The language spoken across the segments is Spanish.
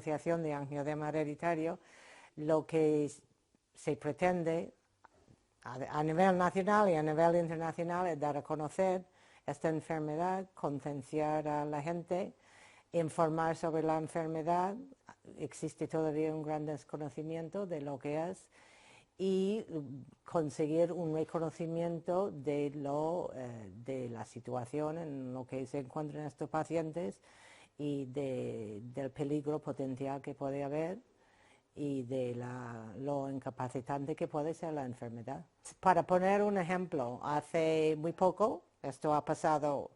Asociación de Angioedema Hereditario, lo que se pretende a nivel nacional y a nivel internacional es dar a conocer esta enfermedad, concienciar a la gente, informar sobre la enfermedad. Existe todavía un gran desconocimiento de lo que es y conseguir un reconocimiento de la situación en lo que se encuentran estos pacientes y del peligro potencial que puede haber y de lo incapacitante que puede ser la enfermedad. Para poner un ejemplo, hace muy poco, esto ha pasado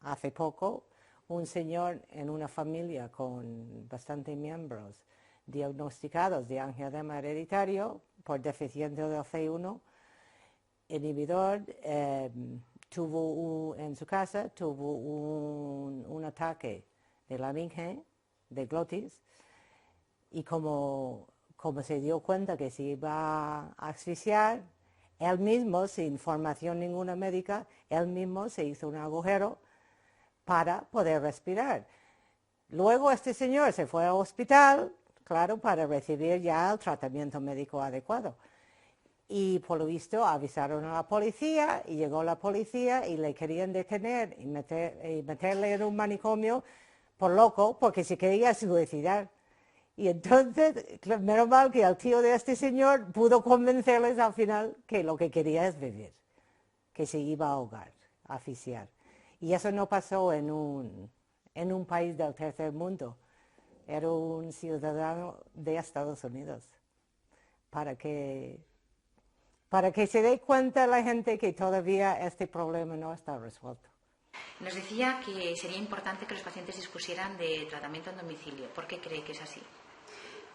hace poco, un señor en una familia con bastantes miembros diagnosticados de angioedema hereditario por deficiencia del C1 inhibidor, en su casa tuvo un ataque de laringe, de glotis, y como se dio cuenta que se iba a asfixiar, él mismo, sin formación ninguna médica, él mismo se hizo un agujero para poder respirar. Luego este señor se fue al hospital, claro, para recibir ya el tratamiento médico adecuado. Y por lo visto avisaron a la policía y llegó la policía y le querían detener y meterle en un manicomio por loco porque se quería suicidar. Y entonces, menos mal que el tío de este señor pudo convencerles al final que lo que quería es vivir, que se iba a ahogar, a asfixiar. Y eso no pasó en un país del tercer mundo, era un ciudadano de Estados Unidos, para que se dé cuenta la gente que todavía este problema no está resuelto. Nos decía que sería importante que los pacientes dispusieran de tratamiento en domicilio. ¿Por qué cree que es así?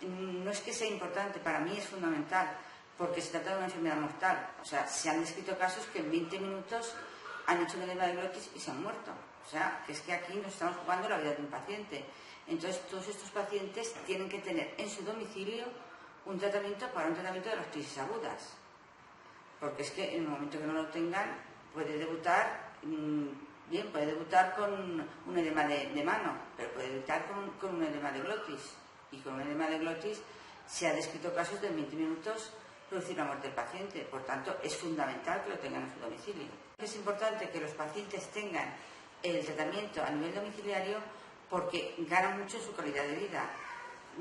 No es que sea importante, para mí es fundamental, porque se trata de una enfermedad mortal. O sea, se han descrito casos que en 20 minutos han hecho un edema de glotis y se han muerto. O sea, que es que aquí nos estamos jugando la vida de un paciente. Entonces, todos estos pacientes tienen que tener en su domicilio un tratamiento para un tratamiento de las crisis agudas. Porque es que en el momento que no lo tengan, puede debutar, puede debutar con un edema de mano, pero puede debutar con un edema de glotis. Y con un edema de glotis se ha descrito casos de en 20 minutos producir la muerte del paciente. Por tanto, es fundamental que lo tengan en su domicilio. Es importante que los pacientes tengan el tratamiento a nivel domiciliario porque ganan mucho en su calidad de vida.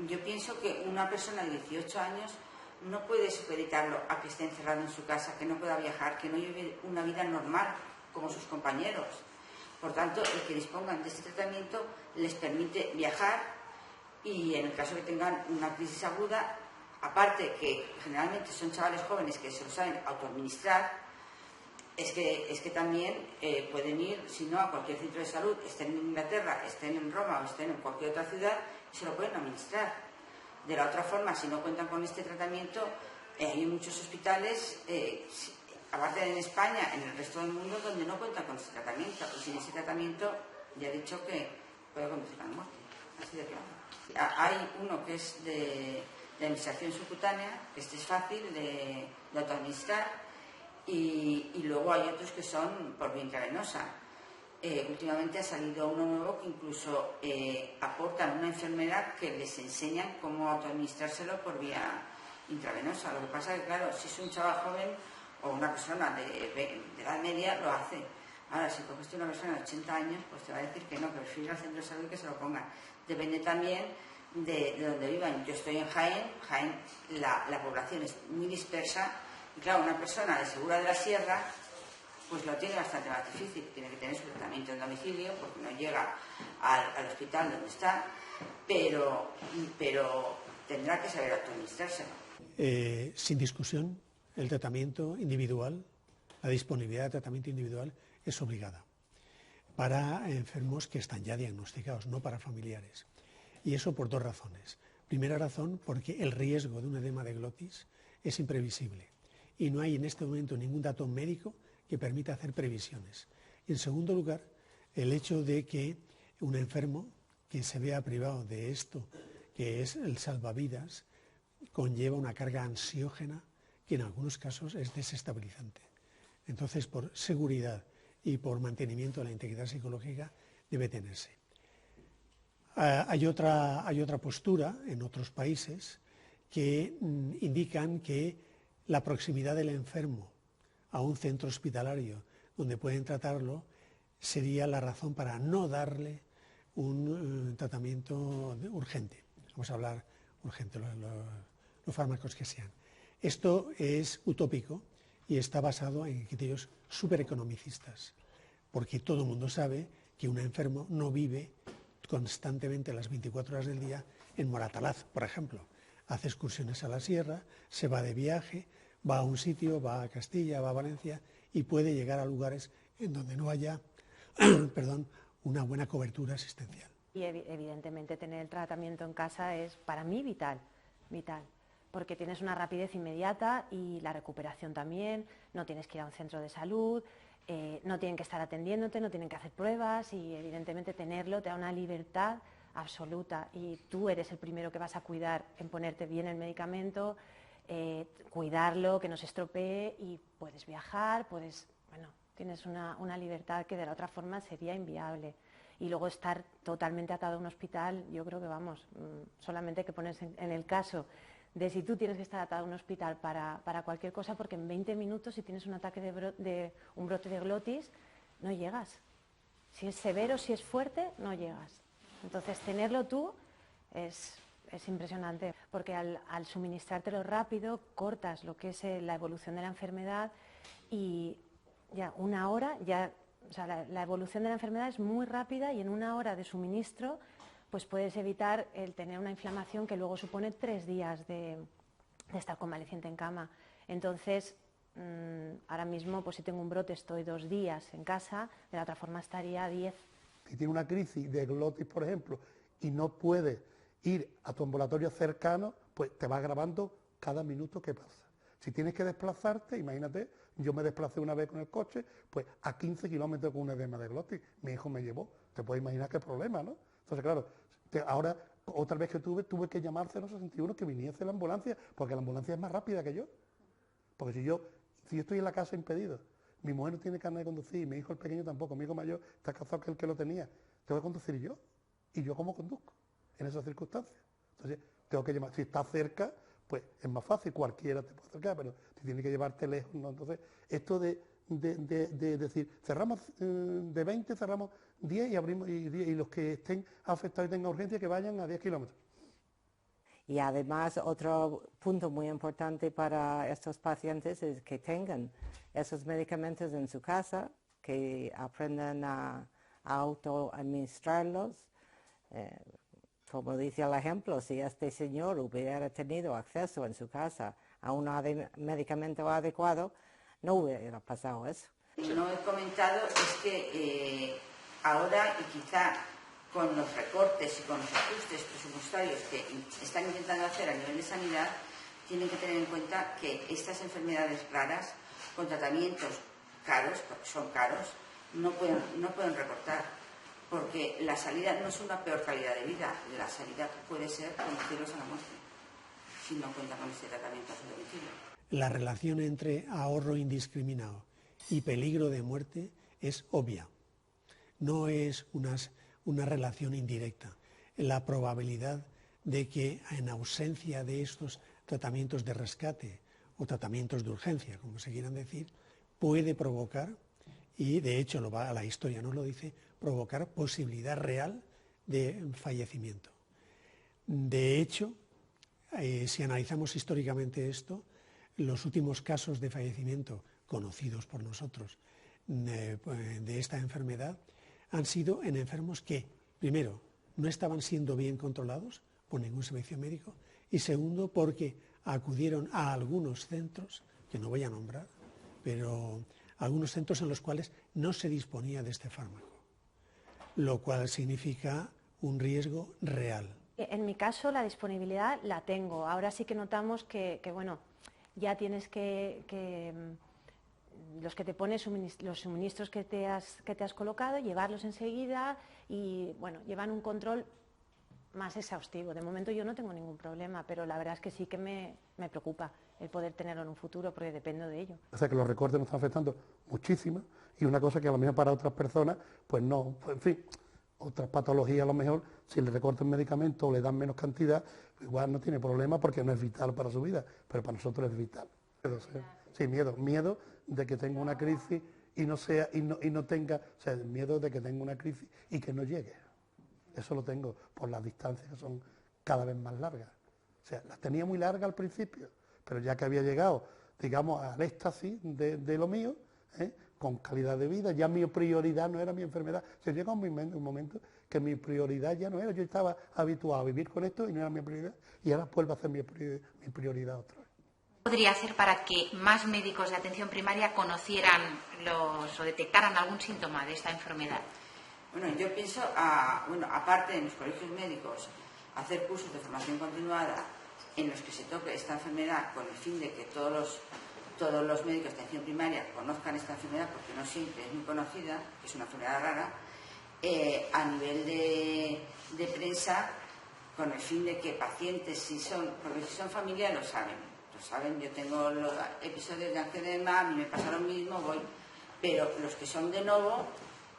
Yo pienso que una persona de 18 años no puede supeditarlo a que esté encerrado en su casa, que no pueda viajar, que no lleve una vida normal como sus compañeros. Por tanto, el que dispongan de este tratamiento les permite viajar y en el caso que tengan una crisis aguda, aparte que generalmente son chavales jóvenes que se lo saben autoadministrar, es que también pueden ir, si no, a cualquier centro de salud, estén en Inglaterra, estén en Roma o estén en cualquier otra ciudad, y se lo pueden administrar. De la otra forma, si no cuentan con este tratamiento, hay muchos hospitales, aparte en España, en el resto del mundo, donde no cuentan con este tratamiento. Y sin ese tratamiento, ya he dicho que puede conducir a la muerte. Así de claro. Hay uno que es de administración subcutánea, que este es fácil de autoadministrar, y luego hay otros que son por vía intravenosa. Últimamente ha salido uno nuevo que incluso aportan una enfermedad que les enseñan cómo autoadministrárselo por vía intravenosa. Lo que pasa es que, claro, si es un chaval joven o una persona de edad media, lo hace. Ahora, si coges una persona de 80 años, pues te va a decir que no, que prefiere ir al centro de salud y que se lo pongan. Depende también de donde vivan. Yo estoy en Jaén, la población es muy dispersa y claro, una persona de Segura de la Sierra pues lo tiene bastante más difícil, tiene que tener su tratamiento en domicilio porque no llega al hospital donde está, pero tendrá que saber administrárselo. Sin discusión, el tratamiento individual, la disponibilidad de tratamiento individual es obligada para enfermos que están ya diagnosticados, no para familiares. Y eso por dos razones. Primera razón, porque el riesgo de un edema de glotis es imprevisible y no hay en este momento ningún dato médico que permita hacer previsiones. Y en segundo lugar, el hecho de que un enfermo que se vea privado de esto, que es el salvavidas, conlleva una carga ansiógena que en algunos casos es desestabilizante. Entonces, por seguridad y por mantenimiento de la integridad psicológica, debe tenerse. Hay otra postura en otros países que indican que la proximidad del enfermo a un centro hospitalario donde pueden tratarlo sería la razón para no darle un tratamiento urgente. Vamos a hablar urgente, los fármacos que sean. Esto es utópico y está basado en criterios supereconomicistas, porque todo el mundo sabe que un enfermo no vive constantemente las 24 horas del día en Moratalaz, por ejemplo. Hace excursiones a la sierra, se va de viaje, va a un sitio, va a Castilla, va a Valencia y puede llegar a lugares en donde no haya una buena cobertura asistencial. Y evidentemente tener el tratamiento en casa es para mí vital, porque tienes una rapidez inmediata y la recuperación también, no tienes que ir a un centro de salud, no tienen que estar atendiéndote, no tienen que hacer pruebas y evidentemente tenerlo te da una libertad absoluta y tú eres el primero que vas a cuidar en ponerte bien el medicamento, cuidarlo, que no se estropee y puedes viajar, tienes una libertad que de la otra forma sería inviable. Y luego estar totalmente atado a un hospital, yo creo que solamente que pones en el caso de si tú tienes que estar atado a un hospital para cualquier cosa, porque en 20 minutos si tienes un ataque de un brote de glotis, no llegas. Si es severo, si es fuerte, no llegas. Entonces tenerlo tú es impresionante, porque al suministrártelo rápido, cortas lo que es la evolución de la enfermedad y ya una hora, la evolución de la enfermedad es muy rápida y en una hora de suministro pues puedes evitar el tener una inflamación que luego supone 3 días de estar convaleciente en cama. Entonces, ahora mismo, pues si tengo un brote estoy 2 días en casa, de la otra forma estaría 10. Si tienes una crisis de glotis, por ejemplo, y no puedes ir a tu ambulatorio cercano, pues te vas agravando cada minuto que pasa. Si tienes que desplazarte, imagínate, yo me desplacé una vez con el coche, pues a 15 kilómetros con un edema de glotis, mi hijo me llevó, te puedes imaginar qué problema, ¿no? Entonces, claro, ahora, otra vez que tuve que llamar 061 que viniese la ambulancia, porque la ambulancia es más rápida que yo. Porque si yo estoy en la casa impedido, mi mujer no tiene carnet de conducir, mi hijo el pequeño tampoco, mi hijo mayor está casado que el que lo tenía, tengo que conducir yo. ¿Y yo cómo conduzco en esas circunstancias? Entonces, tengo que llamar, si está cerca, pues es más fácil, cualquiera te puede acercar, pero si tiene que llevarte lejos, ¿no? Entonces, esto de decir, cerramos de 20, cerramos 10 y abrimos y los que estén afectados y tengan urgencia que vayan a 10 kilómetros. Y además otro punto muy importante para estos pacientes es que tengan esos medicamentos en su casa, que aprendan a autoadministrarlos. Como dice el ejemplo, si este señor hubiera tenido acceso en su casa a un medicamento adecuado, no hubiera pasado eso. No he comentado es que ahora y quizá con los recortes y con los ajustes presupuestarios que están intentando hacer a nivel de sanidad, tienen que tener en cuenta que estas enfermedades raras, con tratamientos caros, porque son caros, no pueden recortar, porque la salida no es una peor calidad de vida, la salida puede ser conducirlos a la muerte, si no cuentan con este tratamiento a su domicilio. La relación entre ahorro indiscriminado y peligro de muerte es obvia, no es una relación indirecta. La probabilidad de que en ausencia de estos tratamientos de rescate o tratamientos de urgencia, como se quieran decir, puede provocar, y de hecho la historia nos lo dice, provocar posibilidad real de fallecimiento. De hecho, si analizamos históricamente esto, los últimos casos de fallecimiento conocidos por nosotros de esta enfermedad han sido en enfermos que, primero, no estaban siendo bien controlados por ningún servicio médico y segundo, porque acudieron a algunos centros, que no voy a nombrar, pero algunos centros en los cuales no se disponía de este fármaco, lo cual significa un riesgo real. En mi caso la disponibilidad la tengo, ahora sí que notamos que bueno, ya tienes que los que te pones los suministros que te has colocado, llevarlos enseguida y bueno, llevan un control más exhaustivo. De momento yo no tengo ningún problema, pero la verdad es que sí que me preocupa el poder tenerlo en un futuro porque dependo de ello. O sea que los recortes nos están afectando muchísimo y una cosa que a lo mejor para otras personas, pues no, pues en fin, Otras patologías a lo mejor, si le recortan medicamentos o le dan menos cantidad, igual no tiene problema porque no es vital para su vida, pero para nosotros es vital. Sí, miedo de que tenga una crisis y no tenga, o sea, el miedo de que tenga una crisis y que no llegue. Eso lo tengo por las distancias que son cada vez más largas. O sea, las tenía muy largas al principio, pero ya que había llegado, digamos, al éxtasis de lo mío, con calidad de vida, ya mi prioridad no era mi enfermedad. Se llegó un momento que mi prioridad ya no era, yo estaba habituado a vivir con esto y no era mi prioridad, y ahora vuelvo a hacer mi prioridad otra vez. ¿Qué podría hacer para que más médicos de atención primaria conocieran o detectaran algún síntoma de esta enfermedad? Bueno, yo pienso, aparte de en los colegios médicos, hacer cursos de formación continuada en los que se toque esta enfermedad con el fin de que todos los médicos de atención primaria conozcan esta enfermedad, porque no siempre es muy conocida, que es una enfermedad rara, a nivel de prensa, con el fin de que pacientes, porque si son familiares lo saben, yo tengo los episodios de angioedema, a mí me pasa lo mismo, pero los que son de nuevo,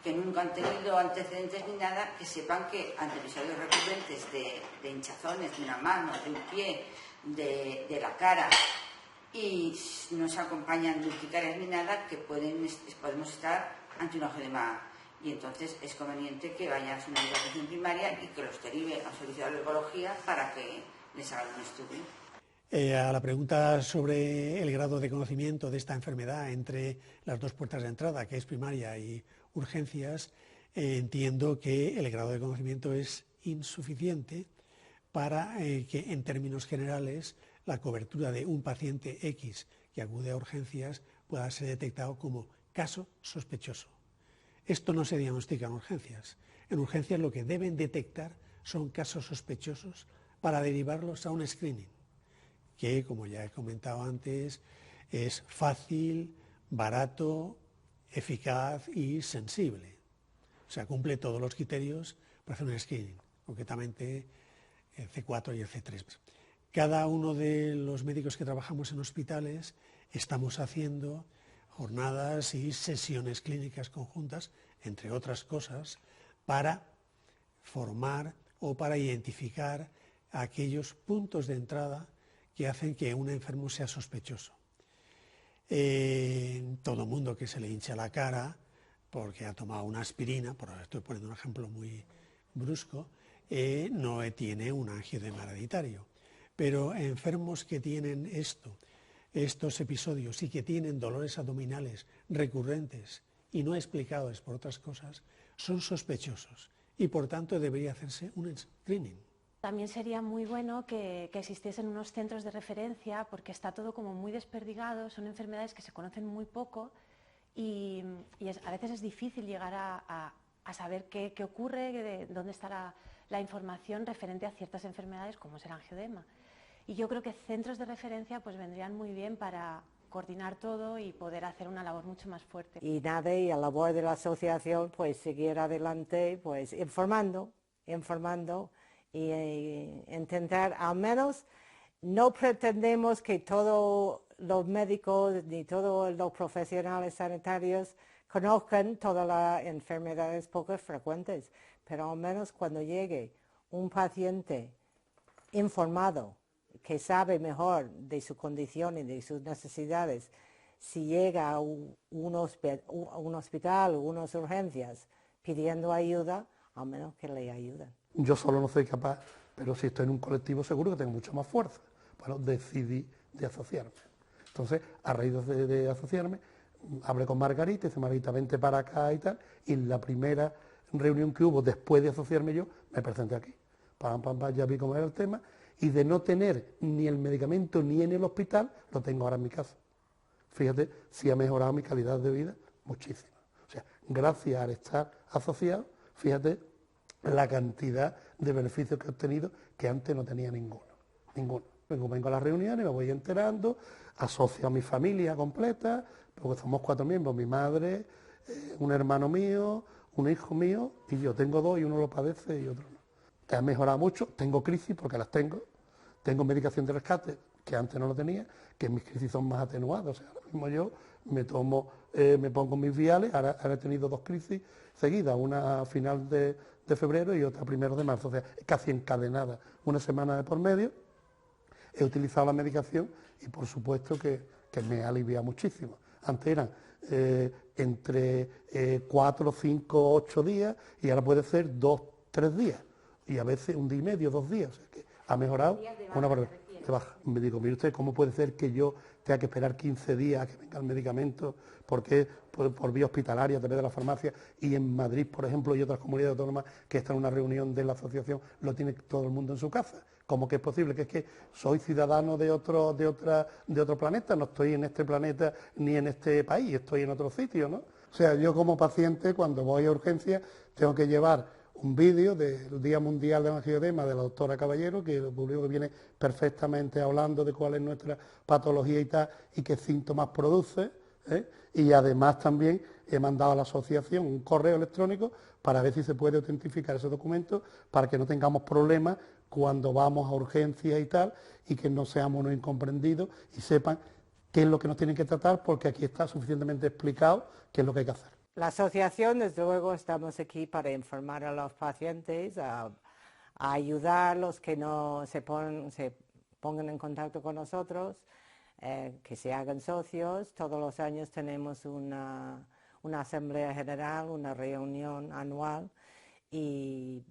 que nunca han tenido antecedentes ni nada, que sepan que ante episodios recurrentes de hinchazones de una mano, de un pie, de la cara, y no se acompañan de urticarias ni nada, que podemos estar ante un angioedema. Y entonces es conveniente que vayan a su médico de atención primaria y que los derive a un servicio de alergología para que les hagan un estudio. A la pregunta sobre el grado de conocimiento de esta enfermedad entre las dos puertas de entrada, que es primaria y urgencias, entiendo que el grado de conocimiento es insuficiente para que, en términos generales, la cobertura de un paciente X que acude a urgencias pueda ser detectado como caso sospechoso. Esto no se diagnostica en urgencias. En urgencias lo que deben detectar son casos sospechosos para derivarlos a un screening, que, como ya he comentado antes, es fácil, barato, eficaz y sensible. O sea, cumple todos los criterios para hacer un screening, concretamente el C4 y el C3. Cada uno de los médicos que trabajamos en hospitales estamos haciendo jornadas y sesiones clínicas conjuntas, entre otras cosas, para formar o para identificar aquellos puntos de entrada que hacen que un enfermo sea sospechoso. Todo mundo que se le hincha la cara porque ha tomado una aspirina, estoy poniendo un ejemplo muy brusco, no tiene un angioedema hereditario. Pero enfermos que tienen estos episodios y que tienen dolores abdominales recurrentes y no explicados por otras cosas, son sospechosos y por tanto debería hacerse un screening. También sería muy bueno que existiesen unos centros de referencia, porque está todo como muy desperdigado, son enfermedades que se conocen muy poco y a veces es difícil llegar a saber qué ocurre, dónde está la información referente a ciertas enfermedades como es el angioedema. Y yo creo que centros de referencia pues vendrían muy bien para coordinar todo y poder hacer una labor mucho más fuerte. Y nada, y la labor de la asociación pues seguir adelante pues informando y intentar, al menos no pretendemos que todos los médicos ni todos los profesionales sanitarios conozcan todas las enfermedades poco frecuentes, pero al menos cuando llegue un paciente informado, que sabe mejor de su condición y de sus necesidades, si llega a un hospital o unas urgencias pidiendo ayuda, al menos que le ayuden. Yo solo no soy capaz, pero si estoy en un colectivo seguro que tengo mucha más fuerza. Bueno, decidí de asociarme. Entonces, a raíz de asociarme, hablé con Margarita, y dice, Margarita, vente para acá y tal, y en la primera reunión que hubo después de asociarme yo, me presenté aquí. Ya vi cómo era el tema, y de no tener ni el medicamento ni en el hospital, lo tengo ahora en mi casa. Fíjate, si ha mejorado mi calidad de vida muchísimo. O sea, gracias al estar asociado, fíjate la cantidad de beneficios que he obtenido que antes no tenía ninguno. Vengo a las reuniones, me voy enterando, asocio a mi familia completa, porque somos 4 miembros, mi madre, un hermano mío, un hijo mío, y yo tengo 2 y uno lo padece y otro no. Ha mejorado mucho, tengo crisis porque las tengo medicación de rescate que antes no lo tenía, que mis crisis son más atenuadas, o sea, ahora mismo yo me tomo me pongo mis viales. Ahora he tenido 2 crisis seguidas, una a final de febrero y otra a primeros de marzo, o sea, casi encadenada, una semana de por medio. He utilizado la medicación y por supuesto que me alivia muchísimo. Antes eran entre 4, 5, 8 días y ahora puede ser 2, 3 días y a veces 1 día y medio, 2 días, o sea que ha mejorado una barbaridad. De baja. Me digo, mire usted, ¿cómo puede ser que yo tenga que esperar 15 días a que venga el medicamento? Porque por vía hospitalaria, a través de la farmacia, y en Madrid, por ejemplo, y otras comunidades autónomas que están en una reunión de la asociación, lo tiene todo el mundo en su casa. ¿Cómo que es posible? Que es que soy ciudadano de otro planeta, no estoy en este planeta ni en este país, estoy en otro sitio, ¿no? O sea, yo como paciente, cuando voy a urgencias, tengo que llevar un vídeo del Día Mundial de Angioedema de la doctora Caballero, que lo público que viene perfectamente hablando de cuál es nuestra patología y tal, y qué síntomas produce, ¿eh? Y además también he mandado a la asociación un correo electrónico para ver si se puede autentificar ese documento, para que no tengamos problemas cuando vamos a urgencias y tal, y que no seamos unos incomprendidos y sepan qué es lo que nos tienen que tratar, porque aquí está suficientemente explicado qué es lo que hay que hacer. La asociación, desde luego, estamos aquí para informar a los pacientes, a ayudar a los que no se pongan en contacto con nosotros, que se hagan socios. Todos los años tenemos una asamblea general, una reunión anual y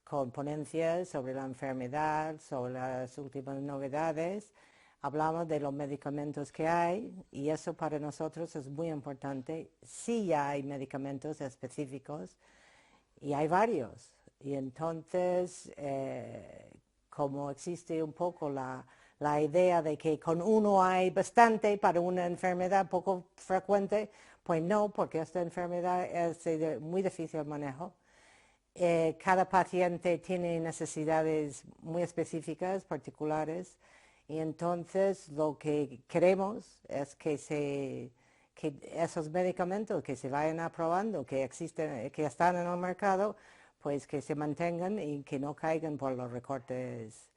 con ponencias sobre la enfermedad, sobre las últimas novedades. Hablamos de los medicamentos que hay y eso para nosotros es muy importante. Sí ya hay medicamentos específicos y hay varios. Y entonces, como existe un poco la idea de que con uno hay bastante para una enfermedad poco frecuente, pues no, porque esta enfermedad es de muy difícil manejo. Cada paciente tiene necesidades muy específicas, particulares. Y entonces lo que queremos es que esos medicamentos que se vayan aprobando, que existen, que están en el mercado, pues que se mantengan y que no caigan por los recortes